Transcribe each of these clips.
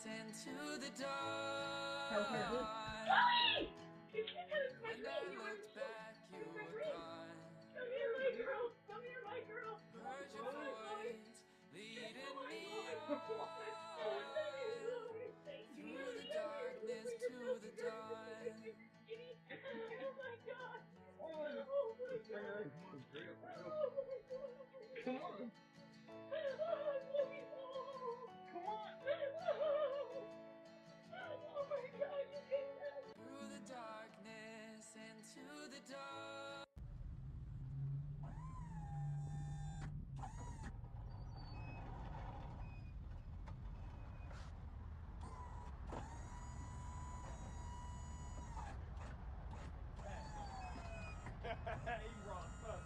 into the dark. Chloe! You can't touch me! You were Back, you were gone. Come here, my girl! Come here, my girl! Heard your voice leading me through the darkness to the dawn. Oh my god! Oh my god! Come on. Come on. Oh my god, you can't. Through the darkness into the dark. You wrong. Fuck.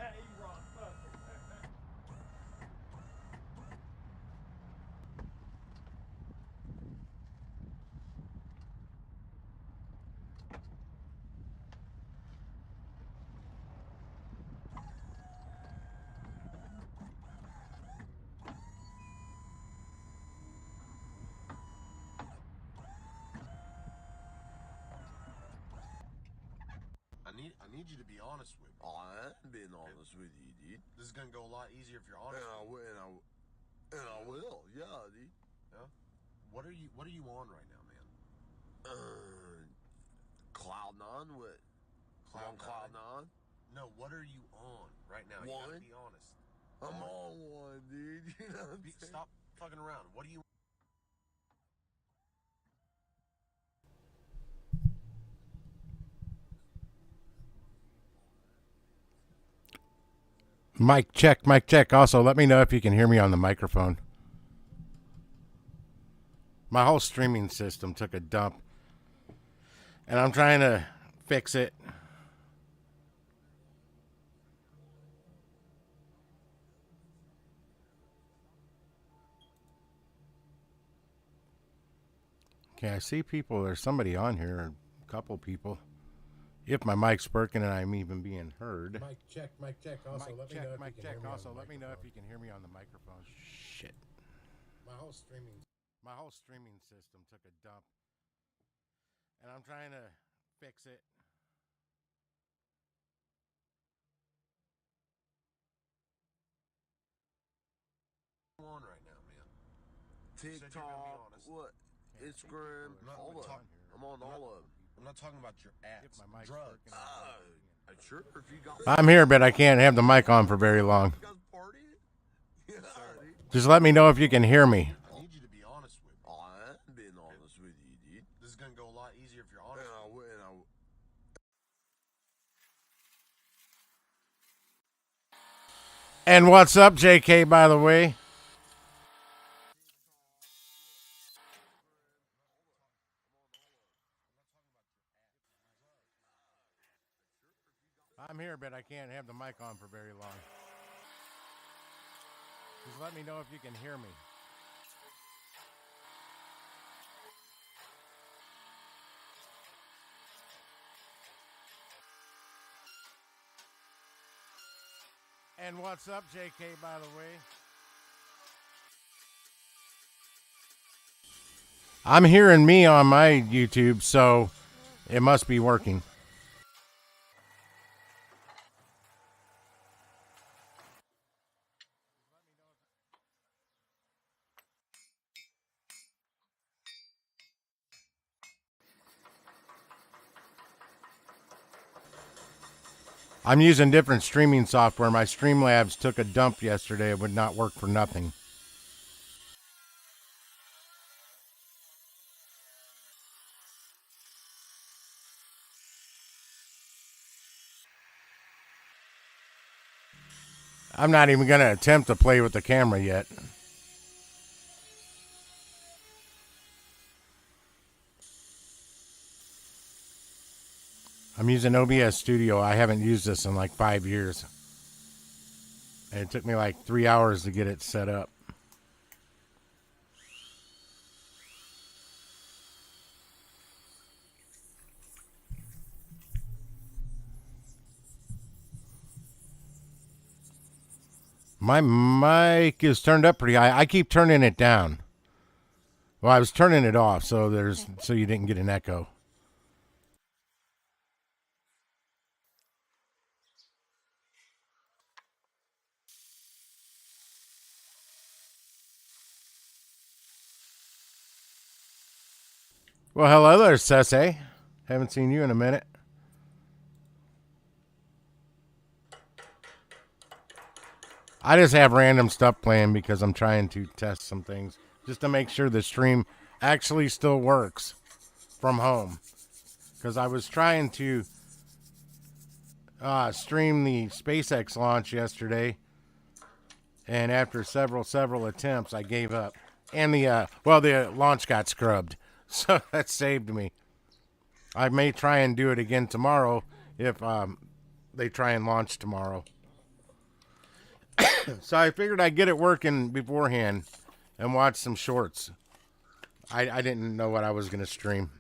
You wrong. Fuck. I need you to be honest with me. I am being honest with you, dude. This is gonna go a lot easier if you're honest. And I will, yeah, dude. Yeah. What are you on right now, man? Cloud9, what? I'm on Cloud9? No, what are you on right now? You One. gotta be honest. I'm on one, dude. You know what I'm saying? Stop fucking around. What do you? Mic check, mic check. Also, let me know if you can hear me on the microphone. My whole streaming system took a dump, and I'm trying to fix it. Okay, I see people. There's somebody on here, a couple people. If my mic's working and I'm even being heard. Mic check, mic check. Also, let me know if you can hear me Also, on the let me know if microphone. you can hear me on the microphone. Shit. My whole streaming system took a dump, and I'm trying to fix it. On right now, man? TikTok, what? Instagram, all of them. I'm on all of them. I'm not talking about your ads. If my mic's Drugs. working. Sure, if you got... I'm here, but I can't have the mic on for very long. You guys partying? Yeah, dude. Just let me know if you can hear me. I need you to be honest with me. I am being honest with you, dude. This is gonna go a lot easier if you're honest. And what's up, JK, by the way? I'm here, but I can't have the mic on for very long. Just let me know if you can hear me. And what's up, JK, by the way? I'm hearing me on my YouTube, so it must be working. I'm using different streaming software. My Streamlabs took a dump yesterday. It would not work for nothing. I'm not even going to attempt to play with the camera yet. I'm using OBS Studio. I haven't used this in like 5 years. And it took me like 3 hours to get it set up. My mic is turned up pretty high. I keep turning it down. Well, I was turning it off so you didn't get an echo. Well, hello there, Sese. Haven't seen you in a minute. I just have random stuff playing because I'm trying to test some things just to make sure the stream actually still works from home. Because I was trying to stream the SpaceX launch yesterday, and after several attempts, I gave up. And the launch got scrubbed, so that saved me. I may try and do it again tomorrow if they try and launch tomorrow. So I figured I'd get it working beforehand and watch some shorts. I didn't know what I was going to stream.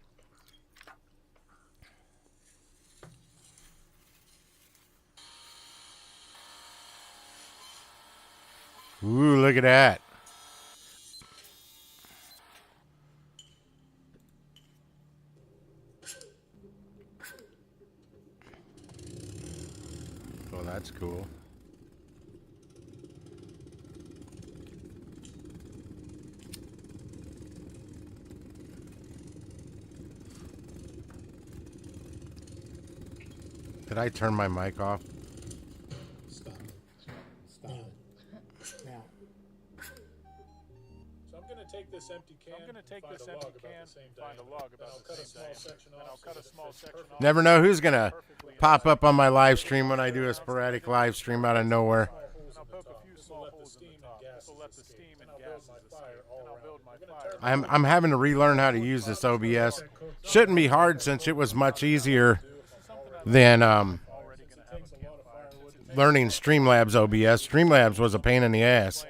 Ooh, look at that. Oh, that's cool. Did I turn my mic off? Stop. Stop. Now. So I'm going to take this empty can, find a log about the same diameter. Then I'll cut a small section off. Never know who's going to pop up on my live stream when I do a sporadic live stream out of nowhere. I'll poke a few small holes in the top. This will let the steam and gases escape. And I'll build my fire. I'm having to relearn how to use this OBS. Shouldn't be hard since it was much easier than learning Streamlabs OBS. Streamlabs was a pain in the ass.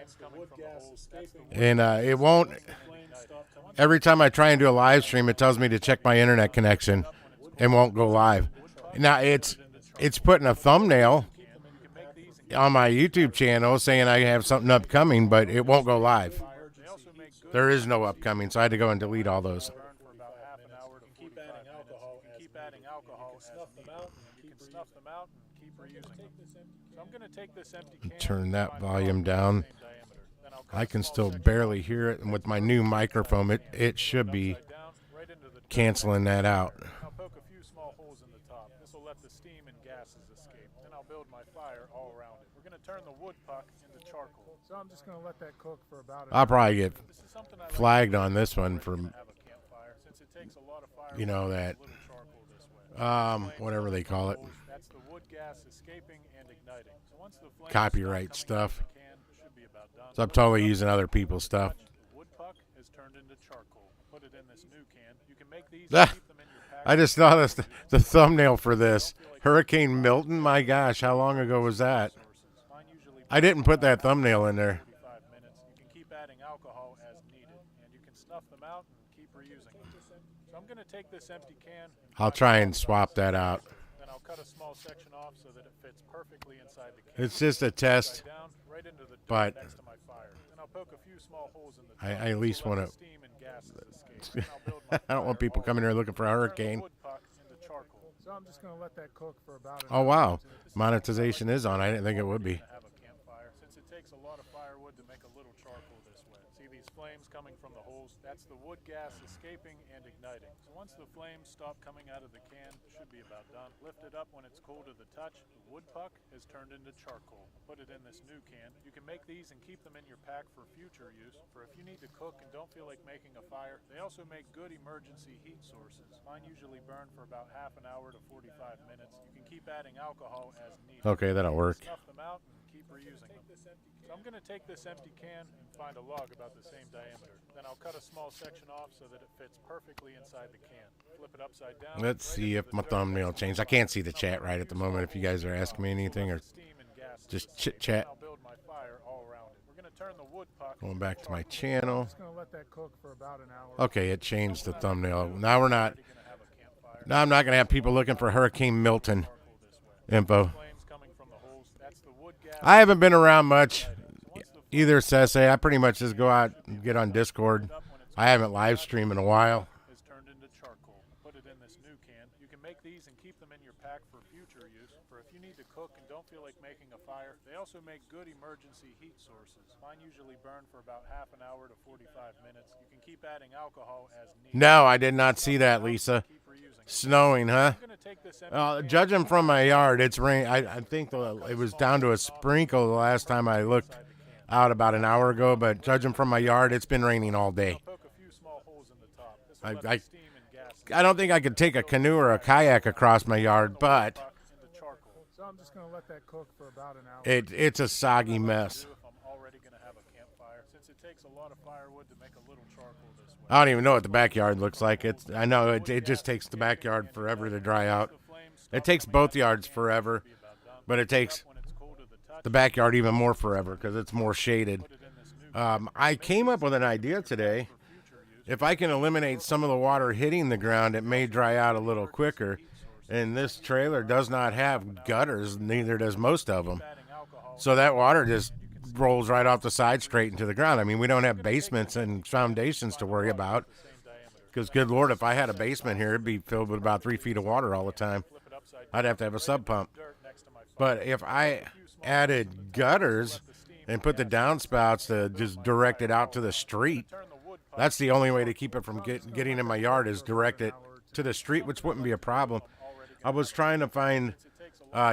And it won't... Every time I try and do a live stream, it tells me to check my internet connection and won't go live. Now, it's putting a thumbnail on my YouTube channel saying I have something upcoming, but it won't go live. There is no upcoming, so I had to go and delete all those. Turn that volume down. I can still barely hear it, and with my new microphone, it should be canceling that out. I'll poke a few small holes in the top. This will let the steam and gases escape. Then I'll build my fire all around it. We're going to turn the wood puck into charcoal. So I'm just going to let that cook for about I'll probably get flagged on this one for, you know, that, whatever they call it. That's the wood gas escaping and igniting. So once the flames Copyright stuff. should be about done. So I'm totally using other people's stuff. The wood puck is turned into charcoal. Put it in this new can. You can make these Ah, and keep them in your pack. I just saw the thumbnail for this. Hurricane Milton? My gosh, how long ago was that? Mine usually I didn't put that thumbnail in there. 45 minutes. You can keep adding alcohol as needed, and you can snuff them out and keep reusing them. So I'm going to take this empty can. I'll try and swap that out. Then I'll cut a small section off so that it fits perfectly inside the can. It's just a test, Down right into the but next to my fire. Then I'll poke a few small holes in the top. I at least so let want the to... steam and gases escape. Then I'll build my I don't want fire people all coming here around. looking for a Turn the hurricane. wood puck into charcoal. So I'm just going to let that cook for about an Oh, hour. wow. Monetization is on. I didn't think it would be. Have a campfire since it takes a lot of firewood to make a little charcoal this way. See these flames coming from the holes, that's the wood gas escaping and igniting. So once the flames stop coming out of the can, it should be about done. Lift it up when it's cool to the touch. The wood puck is turned into charcoal. Put it in this new can. You can make these and keep them in your pack for future use. For if you need to cook and don't feel like making a fire, they also make good emergency heat sources. Mine usually burn for about half an hour to 45 minutes. You can keep adding alcohol as needed. Okay, that'll work. Snuff them out and keep reusing them. So I'm going to take this empty can and find a log about the same diameter. Then I'll cut a small section off so that it fits perfectly inside the can. Flip it upside down. Let's see if my thumbnail changed. I can't see the chat right at the moment if you guys are asking me anything or just chit chat. I'll build my fire all around it. We're going to turn the wood puck. Going back to my channel. Just going to let that cook for about an hour. Okay, it changed the thumbnail. Now we're not. Now I'm not going to have people looking for Hurricane Milton info. I haven't been around much either, Sese. I pretty much just go out and get on Discord. I haven't live streamed in a while. Is turned into charcoal. Put it in this new can. You can make these and keep them in your pack for future use. For if you need to cook and don't feel like making a fire, they also make good emergency heat sources. Mine usually burn for about half an hour to 45 minutes. You can keep adding alcohol as needed. No, I did not see that, Lisa. Snowing, huh? Judging from my yard, it's rain. I think it was down to a sprinkle the last time I looked out about an hour ago, but judging from my yard, it's been raining all day. I don't think I could take a canoe or a kayak across my yard, but So I'm just going to let that cook for about an hour. it's a soggy mess. I don't even know what the backyard looks like. I know it just takes the backyard forever to dry out. It takes both yards forever, but it takes the backyard even more forever because it's more shaded. I came up with an idea today. If I can eliminate some of the water hitting the ground, it may dry out a little quicker. And this trailer does not have gutters, neither does most of them. So that water just rolls right off the side straight into the ground. I mean, we don't have basements and foundations to worry about. Because, good Lord, if I had a basement here, it'd be filled with about 3 feet of water all the time. I'd have to have a sub pump. But if I added gutters and put the downspouts to just direct it out to the street, that's the only way to keep it from getting in my yard is direct it to the street, which wouldn't be a problem. I was trying to find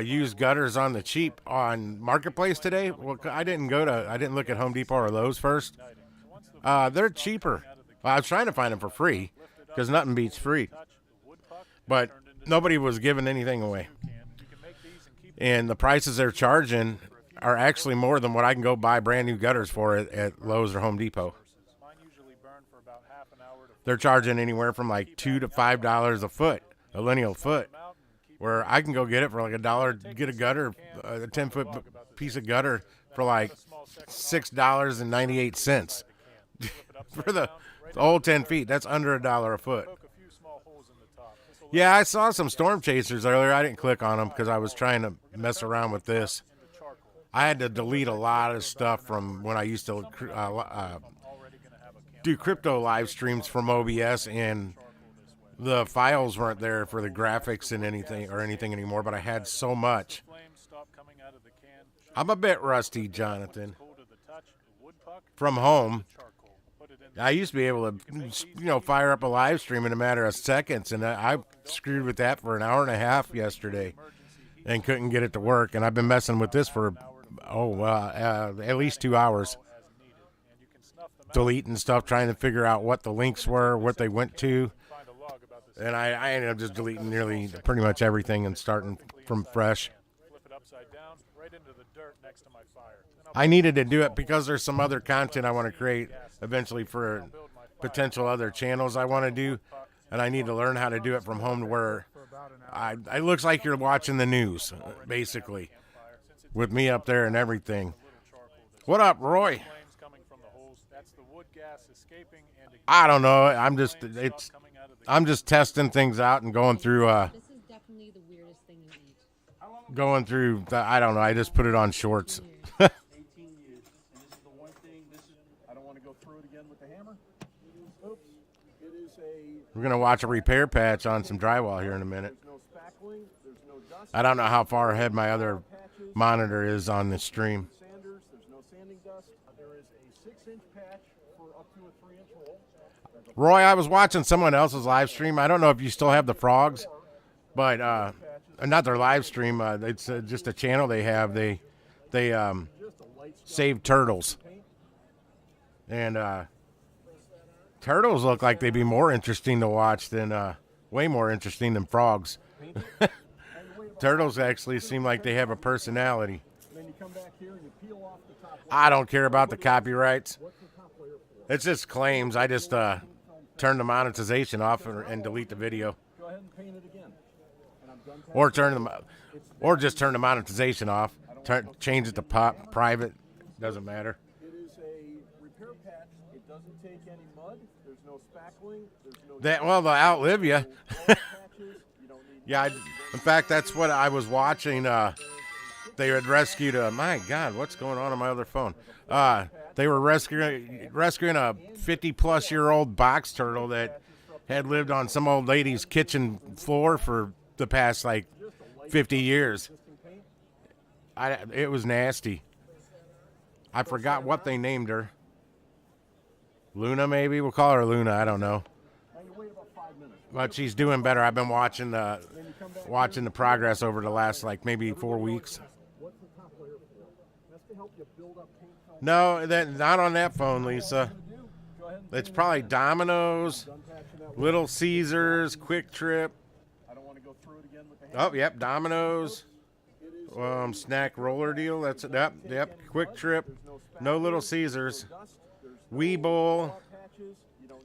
used gutters on the cheap on Marketplace today. Well, I didn't look at Home Depot or Lowe's first. They're cheaper. Well, I was trying to find them for free because nothing beats free. But nobody was giving anything away. And the prices they're charging are actually more than what I can go buy brand new gutters for at Lowe's or Home Depot. They're charging anywhere from like $2 to $5 a foot, a lineal foot, where I can go get it for like $1, get a gutter, a 10-foot piece of gutter for like $6.98 for the whole 10 feet. That's under $1 a foot. Yeah, I saw some storm chasers earlier. I didn't click on them because I was trying to mess around with this. I had to delete a lot of stuff from when I used to do crypto live streams from OBS, and the files weren't there for the graphics and anything anymore, but I had so much. I'm a bit rusty, Jonathan. From home, I used to be able to, fire up a live stream in a matter of seconds, and I screwed with that for an hour and a half yesterday and couldn't get it to work, and I've been messing with this for, at least 2 hours. Deleting stuff, trying to figure out what the links were, what they went to. And I ended up just deleting nearly pretty much everything and starting from fresh. I needed to do it because there's some other content I want to create eventually for potential other channels I want to do. And I need to learn how to do it from home to where it looks like you're watching the news, basically, with me up there and everything. What up, Roy? I don't know. I'm just testing things out and going through. This is definitely the weirdest thing you eat. Going through. I don't know. I just put it on shorts. 18 years, and this is the one thing. I don't want to go through it again with the hammer. Oops. It is We're gonna watch a repair patch on some drywall here in a minute. I don't know how far ahead my other monitor is on this stream. There's no sanding dust. There is a 6-inch patch for up to a 3-inch hole. Roy, I was watching someone else's live stream. I don't know if you still have the frogs, but not their live stream. It's just a channel they have. They save turtles, and turtles look like they'd be more interesting to watch than way more interesting than frogs. Turtles actually seem like they have a personality. I don't care about the copyrights. It's just claims. I just turn the monetization off and delete the video. Go ahead and paint it again. And I'm done Or just turn the monetization off. Change it to private. Doesn't matter. It is a repair patch. It doesn't take any mud. There's no spackling. There's no. They'll outlive you. Yeah. In fact, that's what I was watching. They had rescued a. My God, what's going on my other phone? They were rescuing a 50-plus-year-old box turtle that had lived on some old lady's kitchen floor for the past 50 years. It was nasty. I forgot what they named her. Luna, maybe we'll call her Luna. I don't know. But she's doing better. I've been watching the progress over the last maybe 4 weeks. No, not on that phone, Lisa. It's probably Domino's, Little Caesars, Quick Trip. Oh, yep, Domino's. Snack roller deal. That's it. Yep. Quick Trip. No Little Caesars. Weeble.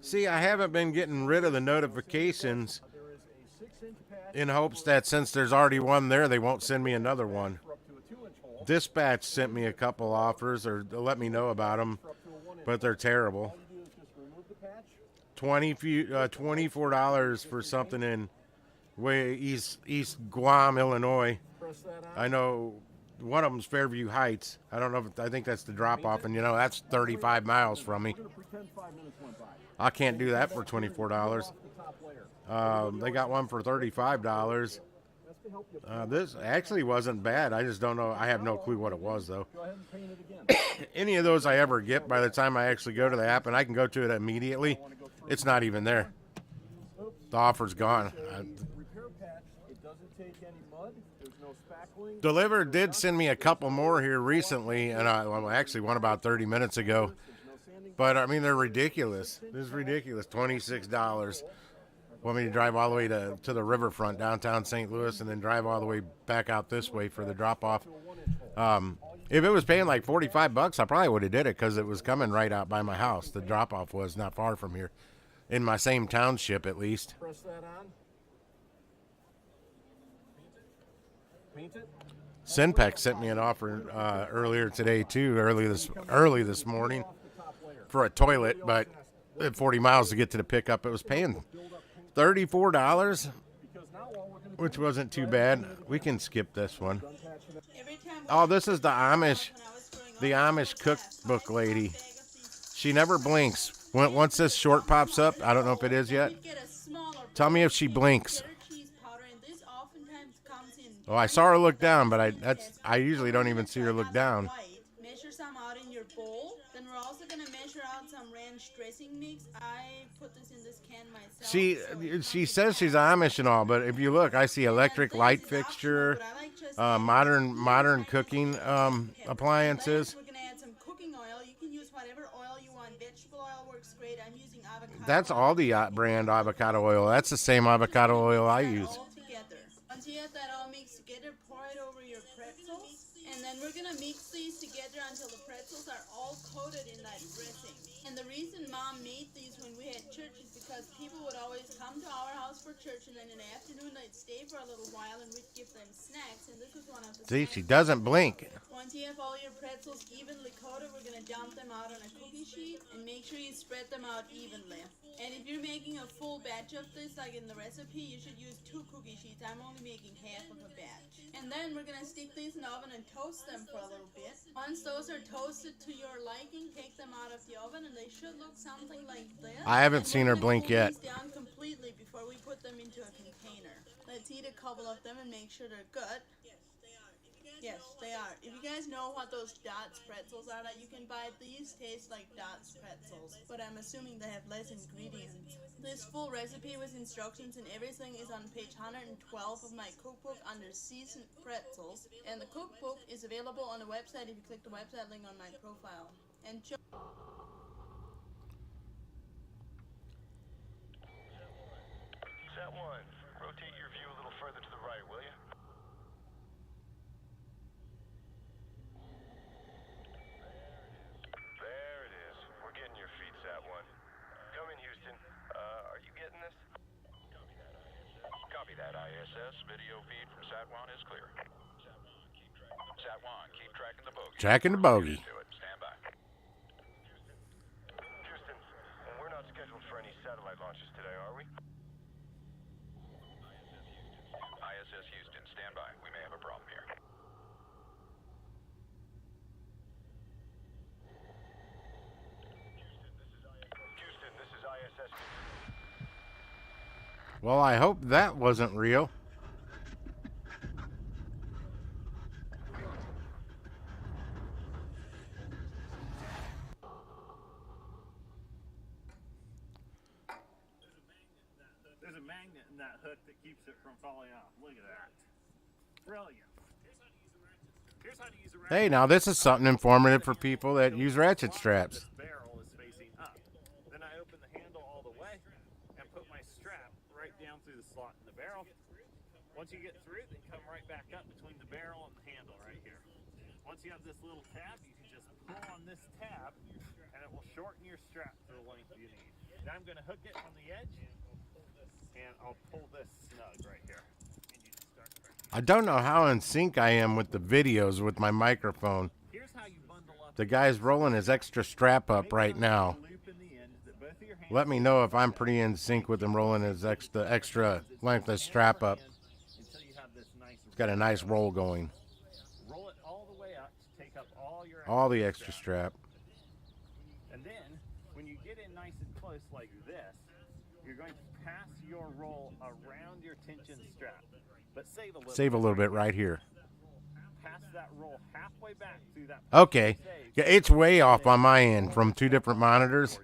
See, I haven't been getting rid of the notifications in hopes that since there's already one there, they won't send me another one. Dispatch sent me a couple offers or let me know about them, but they're terrible. $24 for something in East Guam, Illinois. I know one of them's Fairview Heights. I don't know I think that's the drop off, and that's 35 miles from me. I can't do that for $24. They got one for $35. This actually wasn't bad. I just don't know. I have no clue what it was, though. Any of those I ever get, by the time I actually go to the app, and I can go to it immediately, it's not even there. The offer's gone. Deliver did send me a couple more here recently, and actually one about 30 minutes ago. But, I mean, they're ridiculous. This is ridiculous. $26. Want me to drive all the way to the riverfront, downtown St. Louis, and then drive all the way back out this way for the drop-off. If it was paying like $45, I probably would have did it because it was coming right out by my house. The drop-off was not far from here, in my same township at least. Press that on. Paint it. Sinpex sent me an offer earlier today too, early this morning, for a toilet, but 40 miles to get to the pickup. It was paying $34, which wasn't too bad. We can skip this one. Oh, this is the Amish cookbook lady. She never blinks. Once this short pops up, I don't know if it is yet. Tell me if she blinks. Oh, I saw her look down, but I usually don't even see her look down. Measure some out in your bowl. Then we're also gonna measure out some ranch dressing mix. I put this in this can myself. She says she's Amish and all, but if you look, I see electric light fixture, modern cooking appliances. We're gonna add some cooking oil. You can use whatever oil you want. Vegetable oil works great. I'm using avocado. That's Aldi brand avocado oil. That's the same avocado oil I use. Once you have that all mixed together, pour it over your pretzels, and then we're gonna mix these together until the pretzels are all coated in that dressing. And the reason Mom made these when we had church is because people would always come to our house for church, and then in the afternoon they'd stay for a little while, and we'd give them snacks. And this was one of the. See, she doesn't blink. Once you have all your pretzels evenly coated, we're gonna dump them out on a cookie sheet, and make sure you spread them out evenly. And if you're making a full batch of this, like in the recipe, you should use 2 cookie sheets. I'm only making half of a batch. And then we're gonna stick these in the oven and toast them for a little bit. Once those are toasted to your liking, take them out of the oven, and they should look something like this. I haven't seen her blink yet. These down completely before we put them into a container. Let's eat a couple of them and make sure they're good. Yes, they are. If you guys know what those Dots pretzels are that you can buy, these taste like Dots pretzels, but I'm assuming they have less ingredients. This full recipe with instructions and everything is on page 112 of my cookbook under seasoned pretzels, and the cookbook is available on the website if you click the website link on my profile. And Set 1. Rotate your view a little further to the right, will you? There it is. We're getting your feet, Sat 1. Come in, Houston. Are you getting this? Copy that, ISS. Video feed from Sat 1 is clear. Sat 1, keep tracking the bogey. Tracking the bogey. Stand by. Houston, we're not scheduled for any satellite launches today, are we? ISS Houston, stand by. We may have a problem here. Houston, this is ISS. Well, I hope that wasn't real. There's a magnet in that hook that keeps it from falling off. Look at that. Brilliant. Here's how to use a ratchet. Hey, now this is something informative for people that use ratchet straps. This barrel is facing up. Then I open the handle all the way and put my strap right down through the slot in the barrel. Once you get through, then come right back up between the barrel and the handle right here. Once you have this little tab, you can just pull on this tab and it will shorten your strap to the length you need. Now I'm going to hook it on the edge and I'll pull this snug right here. And you just start I don't know how in sync I am with the videos with my microphone. Here's how you bundle up. The guy's rolling his extra strap up right now. Let me know if I'm pretty in sync with him rolling his extra length of strap up. It's got a nice roll going. Roll it all the way up to take up all the extra strap. And then, when you get in nice and close like this, you're going to pass your roll around your tension strap. But save a little bit right here. Pass that roll halfway back through that. Okay. Yeah, it's way off on my end from two different monitors.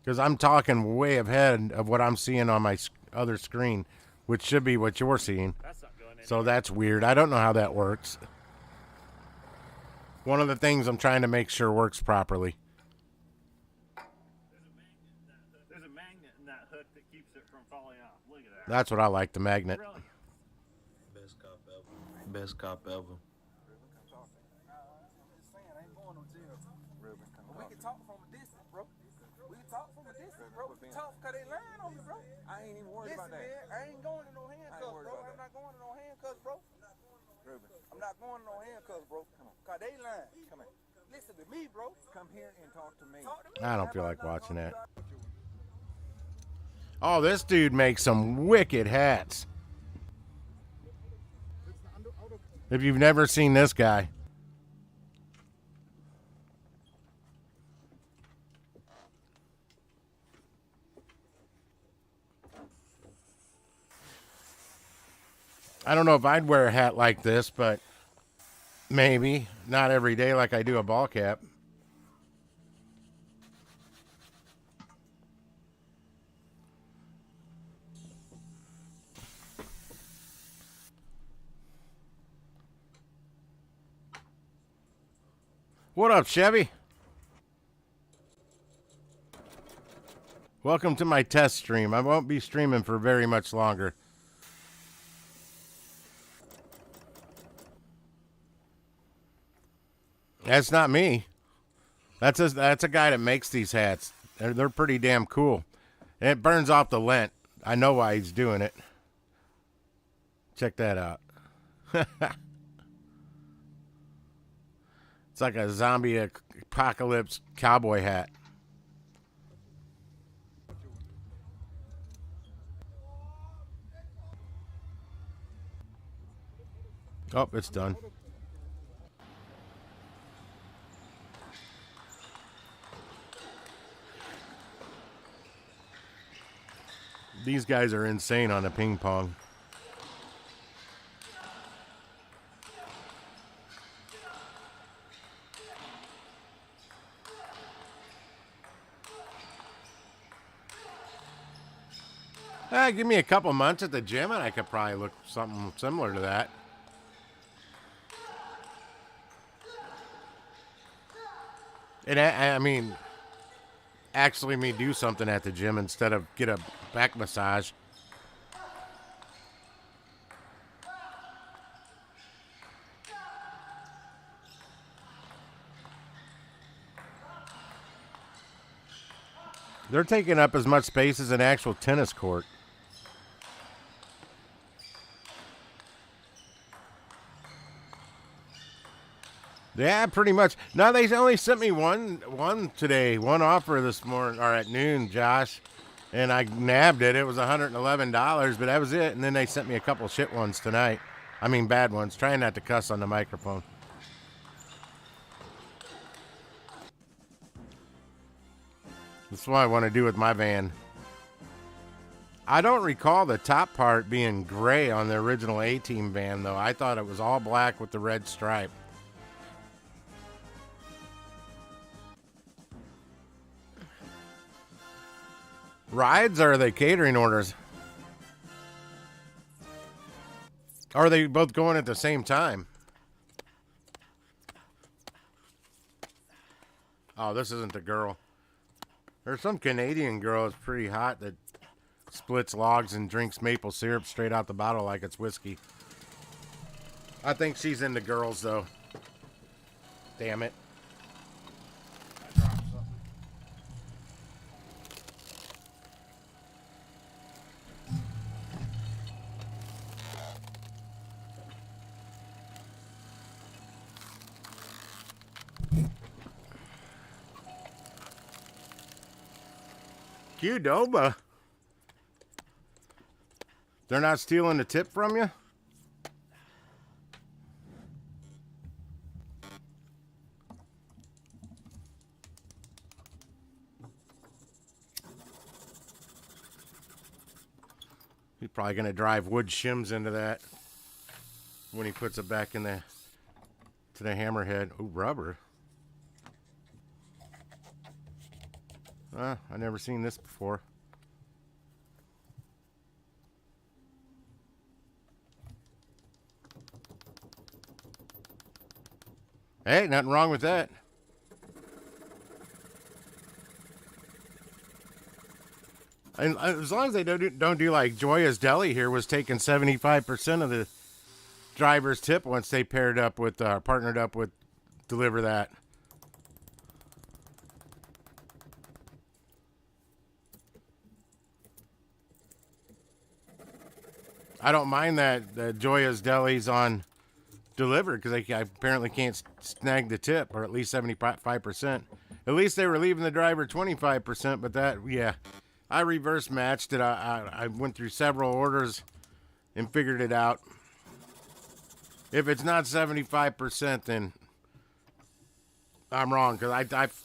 Because I'm talking way ahead of what I'm seeing on my other screen, which should be what you're seeing. So that's weird. I don't know how that works. One of the things I'm trying to make sure works properly. There's a magnet in that hook that keeps it from falling off. Look at that. That's what I like, the magnet. Best cop ever. Best cop ever. We can talk from a distance, bro. We can talk from a distance, bro. We can talk because they lying on me, bro. I ain't even worried about that. Man, I ain't going to no handcuffs, bro. I'm not going to no handcuffs, bro. I'm not going to no handcuffs, bro. Come on. Because they lying. Come on. Listen to me, bro. Come here and talk to me. I don't feel like watching that. Oh, this dude makes some wicked hats. If you've never seen this guy. I don't know if I'd wear a hat like this, but maybe. Not every day like I do a ball cap. What up, Chevy? Welcome to my test stream. I won't be streaming for very much longer. That's not me. That's a guy that makes these hats. They're pretty damn cool. And it burns off the lint. I know why he's doing it. Check that out. It's like a zombie apocalypse cowboy hat. Oh, it's done. These guys are insane on the ping pong. Give me a couple months at the gym and I could probably look something similar to that. And I mean, actually me do something at the gym instead of get a back massage. They're taking up as much space as an actual tennis court. Yeah, pretty much. No, they only sent me one today, one offer this morning, or at noon, Josh, and I nabbed it. It was $111, but that was it. And then they sent me a couple shit ones tonight. I mean, bad ones. Trying not to cuss on the microphone. That's what I want to do with my van. I don't recall the top part being gray on the original A-Team van, though. I thought it was all black with the red stripe. Rides, or are they catering orders? Or are they both going at the same time? Oh, this isn't the girl. There's some Canadian girl that's pretty hot that splits logs and drinks maple syrup straight out the bottle like it's whiskey. I think she's into girls, though. Damn it. Qdoba. They're not stealing the tip from you? He's probably going to drive wood shims into that when he puts it back in the hammerhead. Ooh, rubber. I never seen this before. Hey, nothing wrong with that. And as long as they don't do like Joya's Deli here was taking 75% of the driver's tip once they partnered up with Deliver That. I don't mind that the Joya's Deli's on Deliver because I apparently can't snag the tip, or at least 75%. At least they were leaving the driver 25%, but that, yeah, I reverse matched it. I went through several orders and figured it out. If it's not 75%, then I'm wrong, because I've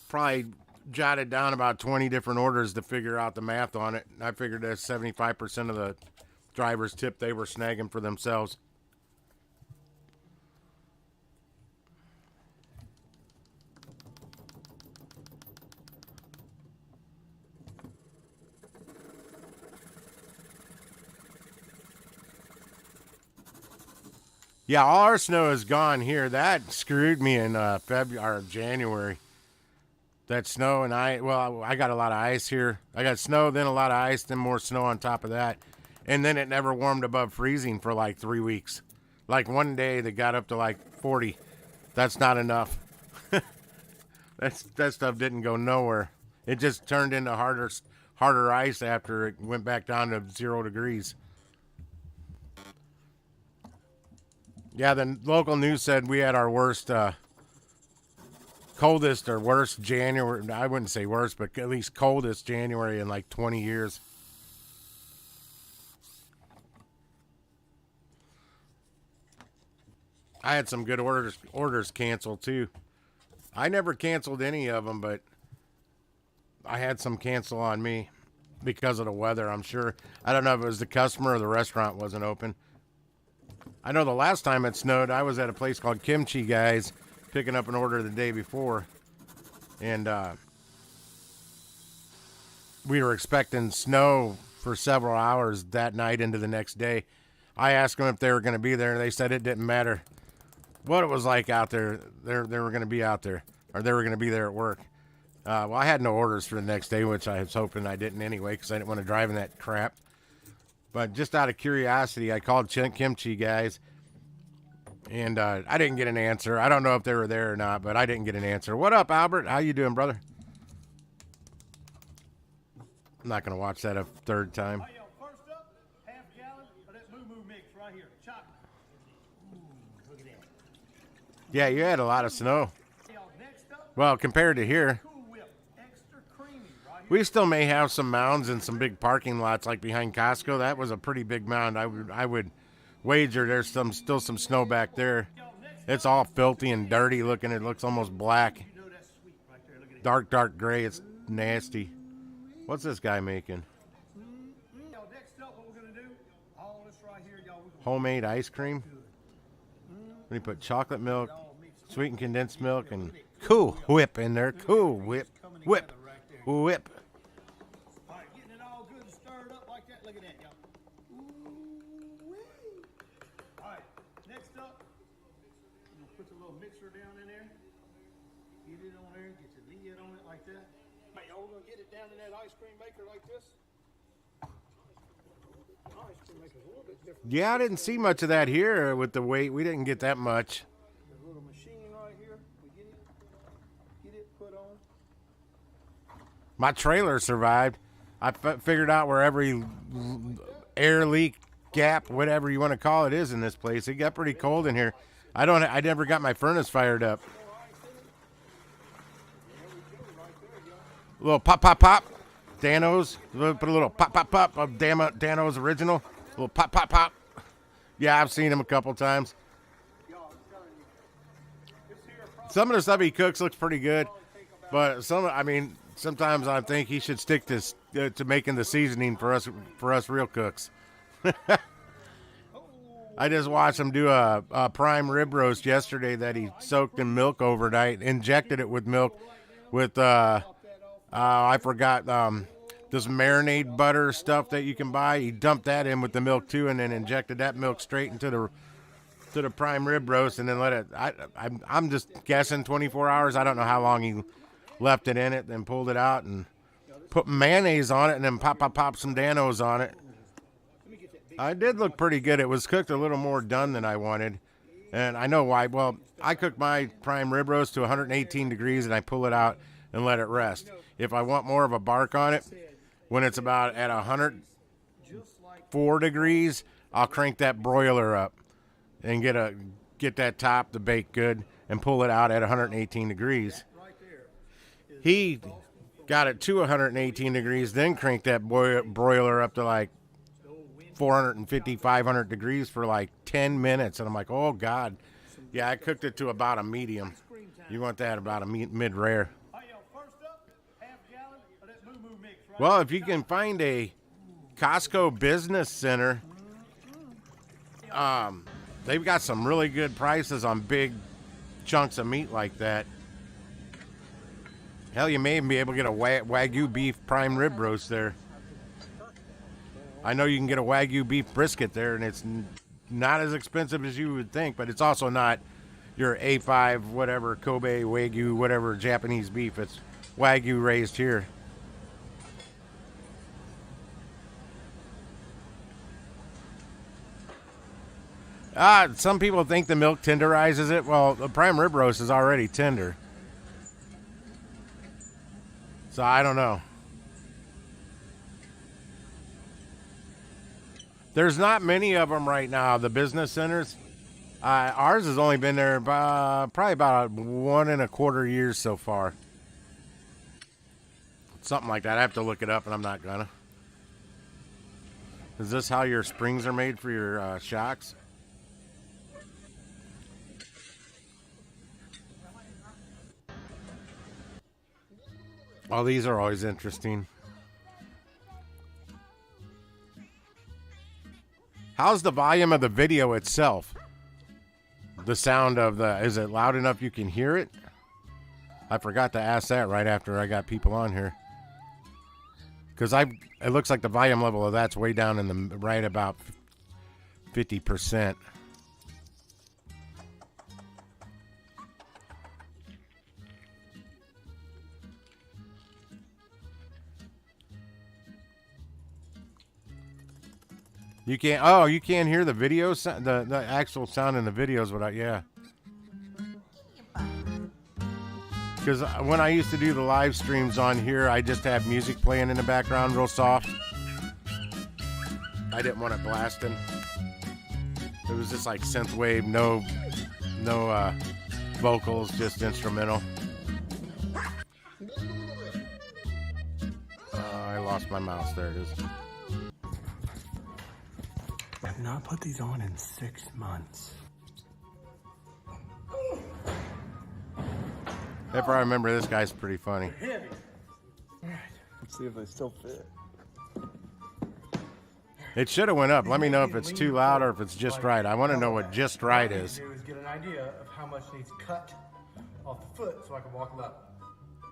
probably jotted down about 20 different orders to figure out the math on it. I figured that's 75% of the driver's tip they were snagging for themselves. Yeah, all our snow is gone here. That screwed me in February or January. That snow and I got a lot of ice here. I got snow, then a lot of ice, then more snow on top of that. And then it never warmed above freezing for like 3 weeks. Like one day they got up to like 40. That's not enough. That stuff didn't go nowhere. It just turned into harder ice after it went back down to 0 degrees. Yeah, the local news said we had our worst, coldest or worst January. I wouldn't say worst, but at least coldest January in like 20 years. I had some good orders canceled too. I never canceled any of them, but I had some cancel on me because of the weather, I'm sure. I don't know if it was the customer or the restaurant wasn't open. I know the last time it snowed, I was at a place called Kimchi Guys picking up an order the day before. And we were expecting snow for several hours that night into the next day. I asked them if they were going to be there, and they said it didn't matter what it was like out there. They were going to be out there, or they were going to be there at work. Well, I had no orders for the next day, which I was hoping I didn't anyway, because I didn't want to drive in that crap. But just out of curiosity, I called Kimchi guys, and I didn't get an answer. I don't know if they were there or not, but I didn't get an answer. What up, Albert? How you doing, brother? I'm not going to watch that a third time. Hey, yo, first up, half gallon of that Moo Moo mix right here. Chocolate. Ooh, look at that. Yeah, you had a lot of snow. Hey, yo, next up, Well, compared to here, Cool Whip. Extra creamy right here. we still may have some mounds in some big parking lots like behind Costco. That was a pretty big mound. I would wager there's still some snow back there. It's all filthy and dirty looking. It looks almost black. Dark gray. It's nasty. What's this guy making? Yo, next up, what we're gonna do? All this right here, y'all. Homemade ice cream. When you put chocolate milk, sweetened condensed milk, and Cool Whip in there. Cool Whip. Whip. Whip. All right, getting it all good and stirred up like that. Look at that, y'all. Ooh-wee. All right, next up, I'm gonna put the little mixer down in there. Get it on there. Get your lid on it like that. All right, y'all, we're gonna get it down in that ice cream maker like this. Ice cream maker's a little bit different. Yeah, I didn't see much of that here with the weight. We didn't get that much. The little machine right here. We get it put on. My trailer survived. I figured out where every air leak, gap, whatever you want to call it, is in this place. It got pretty cold in here. I never got my furnace fired up. A little pop, pop, pop. Dano's. Put a little pop, pop, pop of Dano's original. A little pop, pop, pop. Yeah, I've seen him a couple times. Some of the stuff he cooks looks pretty good, but sometimes I think he should stick to making the seasoning for us real cooks. I just watched him do a prime rib roast yesterday that he soaked in milk overnight, injected it with milk with I forgot this marinade butter stuff that you can buy. He dumped that in with the milk too, and then injected that milk straight into the prime rib roast, and then let it. I'm just guessing 24 hours. I don't know how long he left it in it, then pulled it out and put mayonnaise on it, and then pop some Dano's on it. I did look pretty good. It was cooked a little more done than I wanted, and I know why. Well, I cook my prime rib roast to 118 degrees, and I pull it out and let it rest. If I want more of a bark on it, when it's about at 104 degrees, I'll crank that broiler up and get that top to bake good and pull it out at 118 degrees. He got it to 118 degrees, then cranked that broiler up to like 450, 500 degrees for like 10 minutes. And I'm like, oh, God. Yeah, I cooked it to about a medium. You want that about a mid-rare. Well, if you can find a Costco Business Center, they've got some really good prices on big chunks of meat like that. Hell, you may even be able to get a Wagyu beef prime rib roast there. I know you can get a Wagyu beef brisket there, and it's not as expensive as you would think, but it's also not your A5, whatever, Kobe, Wagyu, whatever, Japanese beef. It's Wagyu raised here. Some people think the milk tenderizes it. Well, the prime rib roast is already tender. So I don't know. There's not many of them right now, the business centers. Ours has only been there probably about 1.25 years so far. Something like that. I have to look it up, and I'm not gonna. Is this how your springs are made for your shocks? Oh, these are always interesting. How's the volume of the video itself? The sound of is it loud enough you can hear it? I forgot to ask that right after I got people on here. Because it looks like the volume level of that's way down in the right about 50%. You can't. Oh, you can't hear the video sound, the actual sound in the videos without. Yeah. Because when I used to do the live streams on here, I just had music playing in the background real soft. I didn't want it blasting. It was just like synth wave, no vocals, just instrumental. I lost my mouse. There it is. I have not put these on in 6 months. If I remember, this guy's pretty funny. Heavy. All right, let's see if they still fit. It should have went up. Let me know if it's too loud or if it's just right. I want to know what just right is. What I need to do is get an idea of how much needs cut off the foot so I can walk level.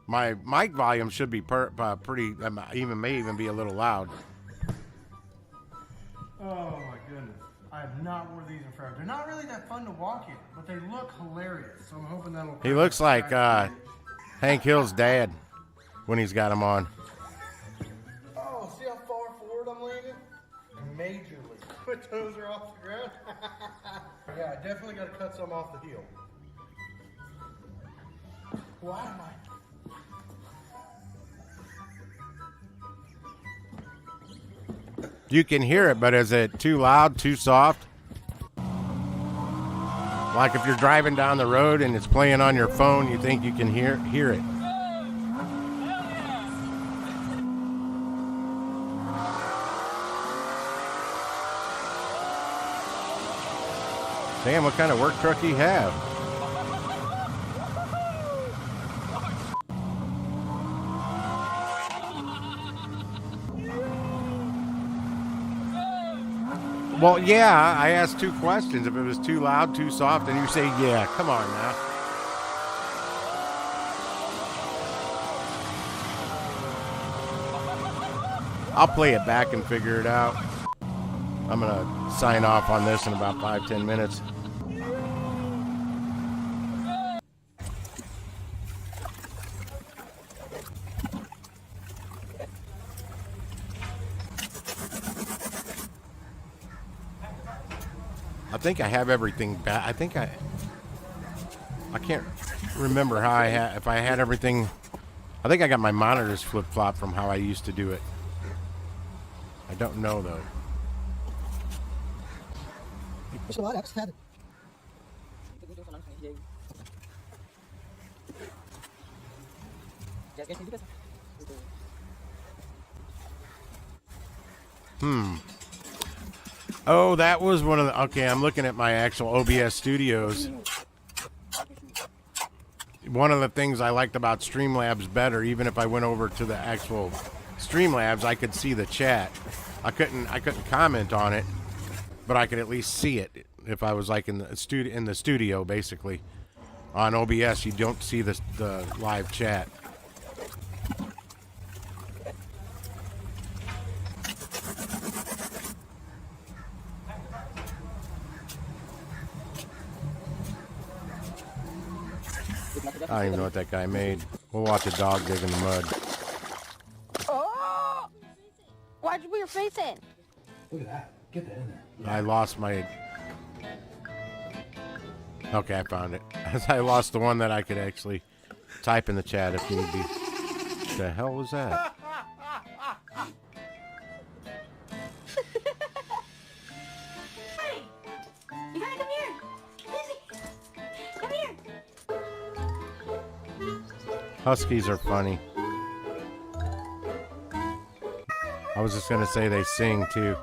My mic volume should be pretty, may even be a little loud. Oh my goodness. I have not worn these in forever. They're not really that fun to walk in, but they look hilarious. So I'm hoping that'll... He looks like Hank Hill's dad when he's got him on. Oh, see how far forward I'm leaning? Majorly. My toes are off the ground. Yeah, I definitely got to cut some off the heel. Why am I... You can hear it, but is it too loud, too soft? Like if you're driving down the road and it's playing on your phone, you think you can hear it. Damn, what kind of work truck do you have? Well, yeah, I asked 2 questions. If it was too loud, too soft, and you say, yeah, come on now. I'll play it back and figure it out. I'm going to sign off on this in about 5-10 minutes. I think I have everything back. I think I can't remember how if I had everything. I think I got my monitors flip-flop from how I used to do it. I don't know though. Oh, that was one of the... Okay, I'm looking at my actual OBS Studios. One of the things I liked about Streamlabs better, even if I went over to the actual Streamlabs, I could see the chat. I couldn't comment on it, but I could at least see it if I was like in the studio, basically. On OBS, you don't see the live chat. I don't even know what that guy made. We'll watch a dog dig in the mud. Oh! Why'd you put your face in? Look at that. Get that in there. I lost my... Okay, I found it. I lost the one that I could actually type in the chat if need be. What the hell was that? Hey! You gotta come here! Lizzie! Come here! Huskies are funny. I was just gonna say they sing too.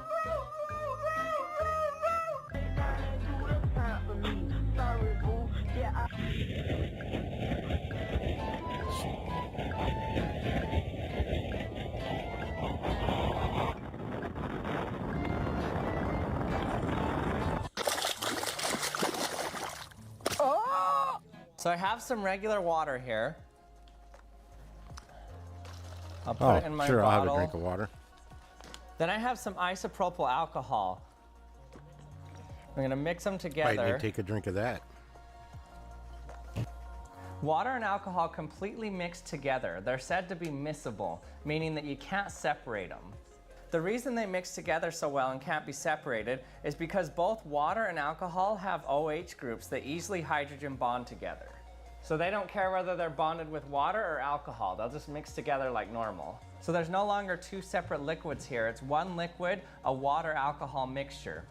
So I have some regular water here. I'll put it in my sure, bottle. I'll have a drink of water. Then I have some isopropyl alcohol. I'm gonna mix them together. Wait, take a drink of that. Water and alcohol completely mixed together. They're said to be miscible, meaning that you can't separate them. The reason they mix together so well and can't be separated is because both water and alcohol have OH groups that easily hydrogen bond together. So they don't care whether they're bonded with water or alcohol. They'll just mix together like normal. So there's no longer two separate liquids here. It's one liquid, a water-alcohol mixture.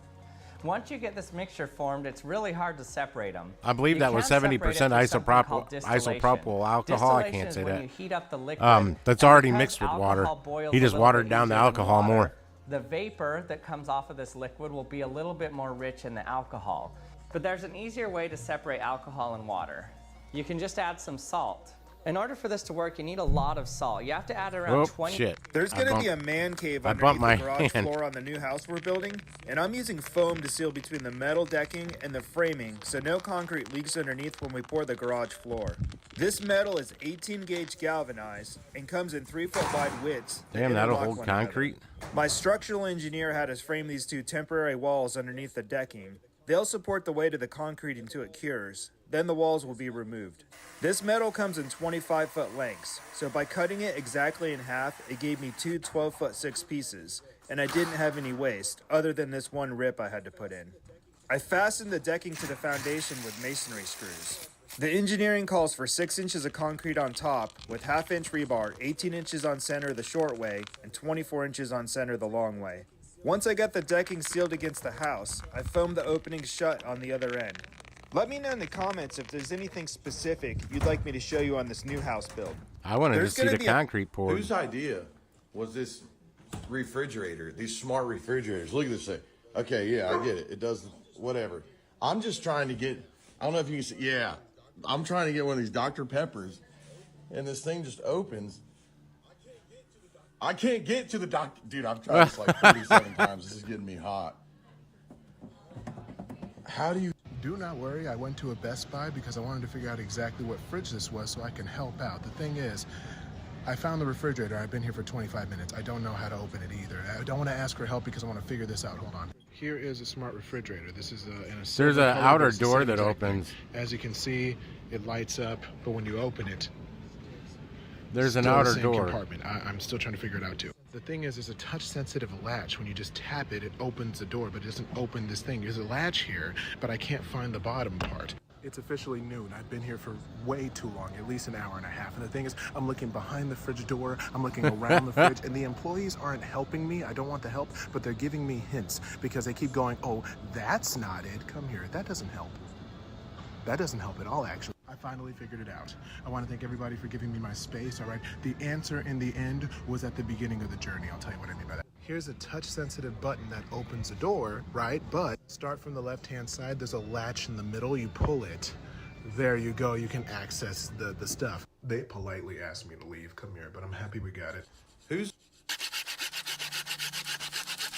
Once you get this mixture formed, it's really hard to separate them. I believe that was 70% isopropyl alcohol. I can't say that. You heat up the liquid, that's already mixed with water. He just watered down the alcohol more. The vapor that comes off of this liquid will be a little bit more rich in the alcohol. But there's an easier way to separate alcohol and water. You can just add some salt. In order for this to work, you need a lot of salt. You have to add around 20. Shit. There's going to be a man cave underneath the garage floor on the new house we're building, and I'm using foam to seal between the metal decking and the framing so no concrete leaks underneath when we pour the garage floor. This metal is 18 gauge galvanized and comes in 3-foot wide widths. Damn, that'll hold concrete. My structural engineer had us frame these two temporary walls underneath the decking. They'll support the weight of the concrete until it cures. Then the walls will be removed. This metal comes in 25-foot lengths, so by cutting it exactly in half, it gave me two 12-foot 6 pieces, and I didn't have any waste, other than this one rip I had to put in. I fastened the decking to the foundation with masonry screws. The engineering calls for 6 inches of concrete on top, with 1/2 inch rebar, 18 inches on center the short way, and 24 inches on center the long way. Once I got the decking sealed against the house, I foamed the opening shut on the other end. Let me know in the comments if there's anything specific you'd like me to show you on this new house build. I wanted to see the concrete poured. Whose idea was this refrigerator, these smart refrigerators? Look at this thing. Okay, yeah, I get it. It does whatever. I'm just trying to get, I don't know if you can see, yeah, I'm trying to get one of these Dr. Peppers, and this thing just opens. I can't get to the doctor. Dude, I've tried this like 37 times. This is getting me hot. How do you... Do not worry, I went to a Best Buy because I wanted to figure out exactly what fridge this was so I can help out. The thing is, I found the refrigerator. I've been here for 25 minutes. I don't know how to open it either. I don't want to ask for help because I want to figure this out. Hold on. Here is a smart refrigerator. This is there's an outer door that opens. As you can see, it lights up, but when you open it, there's an outer door. Compartment. I'm still trying to figure it out too. The thing is, there's a touch-sensitive latch. When you just tap it, it opens the door, but it doesn't open this thing. There's a latch here, but I can't find the bottom part. It's officially noon. I've been here for way too long, at least an hour and a half. And the thing is, I'm looking behind the fridge door, I'm looking around the fridge, and the employees aren't helping me. I don't want the help, but they're giving me hints because they keep going, oh, that's not it. Come here. That doesn't help. That doesn't help at all, actually. I finally figured it out. I want to thank everybody for giving me my space, all right? The answer in the end was at the beginning of the journey. I'll tell you what I mean by that. Here's a touch-sensitive button that opens the door, right? But start from the left-hand side. There's a latch in the middle. You pull it. There you go. You can access the stuff. They politely asked me to leave. Come here, but I'm happy we got it. Who's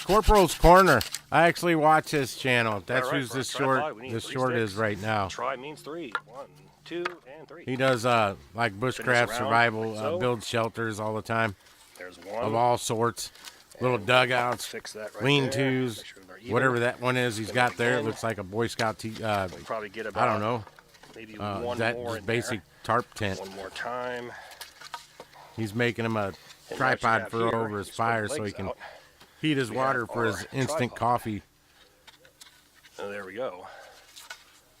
Corporal's Corner. I actually watch his channel. That's right, who's this short. This short is right now. Try means 3. 1, 2, and 3. He does like bushcraft survival, like so. Builds shelters all the time. There's one of all sorts, little dugouts, fix that right lean-tos, sure whatever that one is he's got there. It looks like a Boy Scout. We'll probably get about, I don't know. Maybe one that more in basic there. tarp tent. One more time. He's making him a tripod for over his fire so he can heat his water for his instant coffee. Oh, there we go.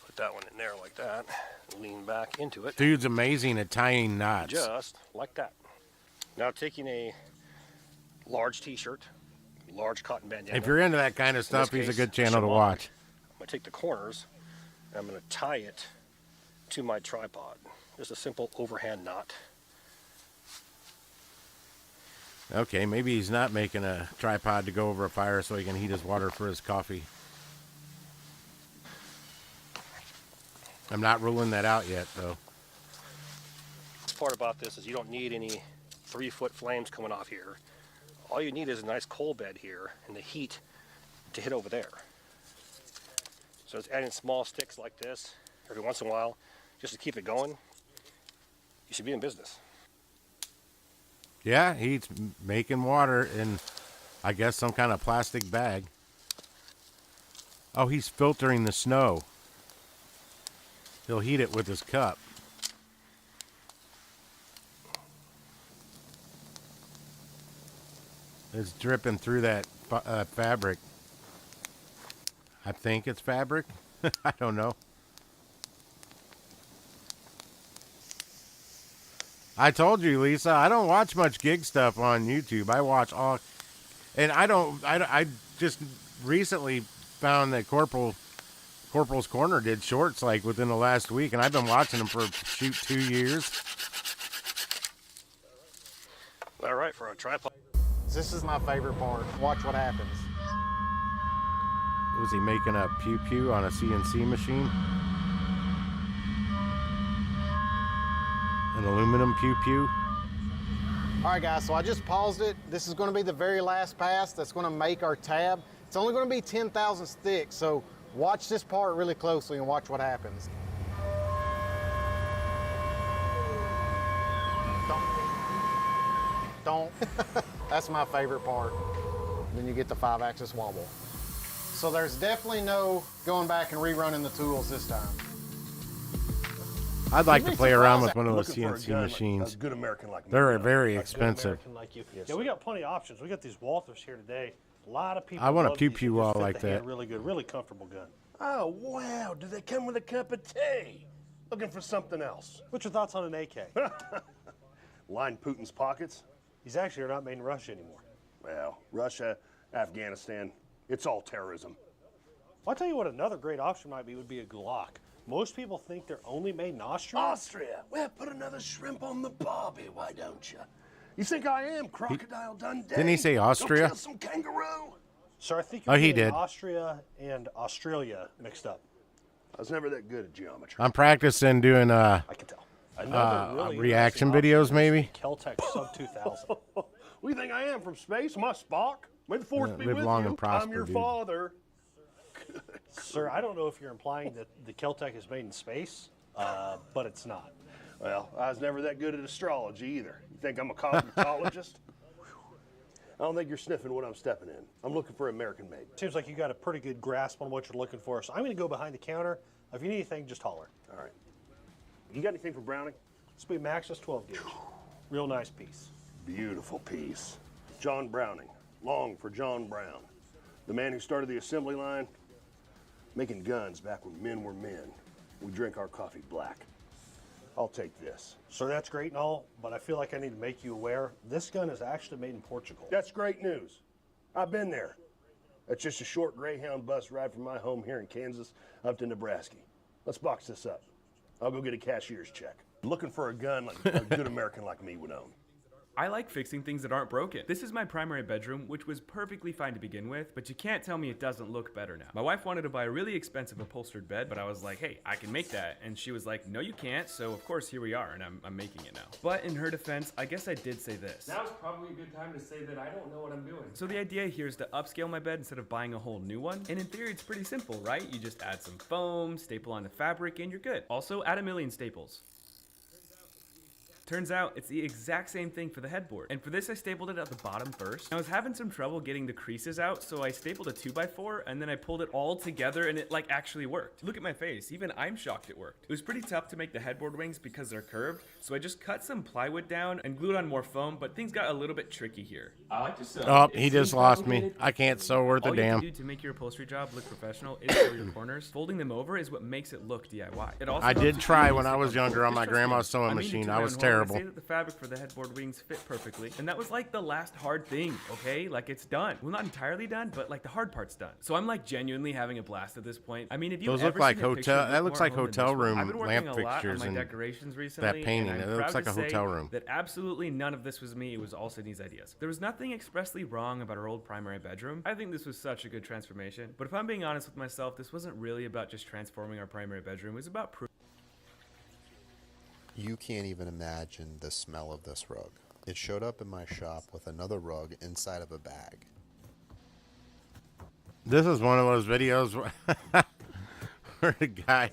Put that one in there like that. Lean back into it. Dude's amazing at tying knots. Just like that. Now taking a large t-shirt, large cotton bandana. If you're into that kind of stuff, he's a good channel to watch. I'm going to take the corners and I'm going to tie it to my tripod. Just a simple overhand knot. Okay, maybe he's not making a tripod to go over a fire so he can heat his water for his coffee. I'm not ruling that out yet, though. The part about this is you don't need any 3-foot flames coming off here. All you need is a nice coal bed here and the heat to hit over there. So it's adding small sticks like this every once in a while just to keep it going. You should be in business. Yeah, he's making water in, I guess, some kind of plastic bag. Oh, he's filtering the snow. He'll heat it with his cup. It's dripping through that fabric. I think it's fabric. I don't know. I told you, Lisa, I don't watch much gig stuff on YouTube. I watch all, and I just recently found that Corporal's Corner did shorts like within the last week, and I've been watching them for 2 years. All right, for a tripod. This is my favorite part. Watch what happens. Was he making a pew-pew on a CNC machine? An aluminum pew-pew? All right, guys, so I just paused it. This is going to be the very last pass that's going to make our tab. It's only going to be 10 thousandths thick, so watch this part really closely and watch what happens. Don't. That's my favorite part. Then you get the 5-axis wobble. So there's definitely no going back and rerunning the tools this time. I'd like to play around with one of those Looking for a CNC gun machines. like a good American like me. They're very A good expensive. American like you. Yes, Yeah, we got plenty of options. We got these Walthers here today. A lot of people. I want a love pew these. pew They just wall fit like the hand that. Really good, really comfortable gun. Oh, wow. Do they come with a cup of tea? Looking for something else. What's your thoughts on an AK? Line Putin's pockets? These actually are not made in Russia anymore. Well, Russia, Afghanistan, it's all terrorism. I'll tell you what another great option might be would be a Glock. Most people think they're only made in Austria. Austria? Well, put another shrimp on the barbie, why don't you? You think I am Crocodile Dundee? Didn't he say Go Austria? kill some kangaroo? So I think Oh, you're he getting did. Austria and Australia mixed up. I was never that good at geometry. I'm practicing doing I can tell. Another really reaction interesting videos, option maybe. is the Keltec Sub 2000. What do you think I am from space? Am I Spock? May the force Yeah, be live with long you. and prosper, I'm your dude. father. Sir, I don't know if you're implying that the Keltec is made in space, but it's not. Well, I was never that good at astrology either. You think I'm a cosmetologist? I don't think you're sniffing what I'm stepping in. I'm looking for American made. Seems like you got a pretty good grasp on what you're looking for, so I'm going to go behind the counter. If you need anything, just holler. All right. You got anything for Browning? This will be Maxus 12 gauge. Real nice piece. Beautiful piece. John Browning. Long for John Brown. The man who started the assembly line, making guns back when men were men. We drink our coffee black. I'll take this. So that's great and all, but I feel like I need to make you aware this gun is actually made in Portugal. That's great news. I've been there. That's just a short Greyhound bus ride from my home here in Kansas up to Nebraska. Let's box this up. I'll go get a cashier's check. Looking for a gun like a good American like me would own. I like fixing things that aren't broken. This is my primary bedroom, which was perfectly fine to begin with, but you can't tell me it doesn't look better now. My wife wanted to buy a really expensive upholstered bed, but I was like, hey, I can make that. And she was like, no, you can't. So of course, here we are, and I'm making it now. But in her defense, I guess I did say this. Now's probably a good time to say that I don't know what I'm doing. So the idea here is to upscale my bed instead of buying a whole new one. And in theory, it's pretty simple, right? You just add some foam, staple on the fabric, and you're good. Also, add 1,000,000 staples. Turns out it's the exact same thing for the headboard. And for this, I stapled it at the bottom first. I was having some trouble getting the creases out, so I stapled a 2x4 and then I pulled it all together and it like actually worked. Look at my face, even I'm shocked it worked. It was pretty tough to make the headboard wings because they're curved, so I just cut some plywood down and glued on more foam, but things got a little bit tricky here. I like to sew. Oh, he just lost me. I can't sew worth a All you have damn. to do to make your upholstery job look professional is sew your corners. Folding them over is what makes it look DIY. It also I helps did you try keep when I was stick on younger on my Just trust grandma's me. sewing I mean, machine. to I my was own horn, terrible. I say that the fabric for the headboard wings fit perfectly, and that was like the last hard thing, okay? Like it's done. Well, not entirely done, but like the hard part's done. So I'm like genuinely having a blast at this point. I mean, if you Those ever look like seen a picture hotel- of that Look looks More like Home than hotel this one, room I've been working lamp a lot on fixtures my and decorations that recently, painting. and I'm It looks proud like to a hotel say room. that absolutely none of this was me. It was all Sydney's ideas. There was nothing expressly wrong about our old primary bedroom. I think this was such a good transformation. But if I'm being honest with myself, this wasn't really about just transforming our primary bedroom. It was about You can't even imagine the smell of this rug. It showed up in my shop with another rug inside of a bag. This is one of those videos where the guy